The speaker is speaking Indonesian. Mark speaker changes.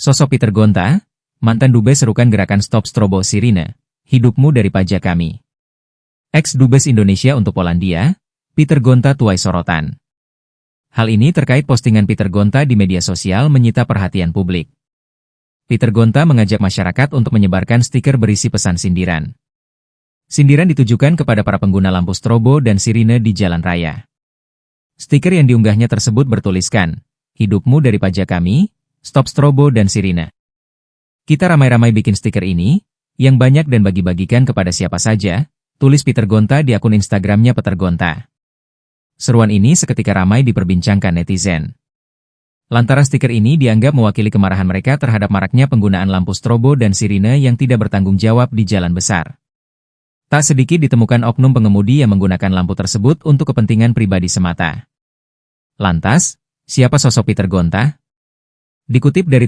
Speaker 1: Sosok Peter Gonta, mantan Dubes serukan gerakan Stop Strobo Sirine, hidupmu dari pajak kami. Ex-Dubes Indonesia untuk Polandia, Peter Gonta tuai sorotan. Hal ini terkait postingan Peter Gonta di media sosial menyita perhatian publik. Peter Gonta mengajak masyarakat untuk menyebarkan stiker berisi pesan sindiran. Sindiran ditujukan kepada para pengguna lampu strobo dan sirine di jalan raya. Stiker yang diunggahnya tersebut bertuliskan, hidupmu dari pajak kami, stop strobo dan sirine. Kita ramai-ramai bikin stiker ini, yang banyak dan bagi-bagikan kepada siapa saja, tulis Peter Gonta di akun Instagramnya Peter Gonta. Seruan ini seketika ramai diperbincangkan netizen. Lantaran stiker ini dianggap mewakili kemarahan mereka terhadap maraknya penggunaan lampu strobo dan sirine yang tidak bertanggung jawab di jalan besar. Tak sedikit ditemukan oknum pengemudi yang menggunakan lampu tersebut untuk kepentingan pribadi semata. Lantas, siapa sosok Peter Gonta? Dikutip dari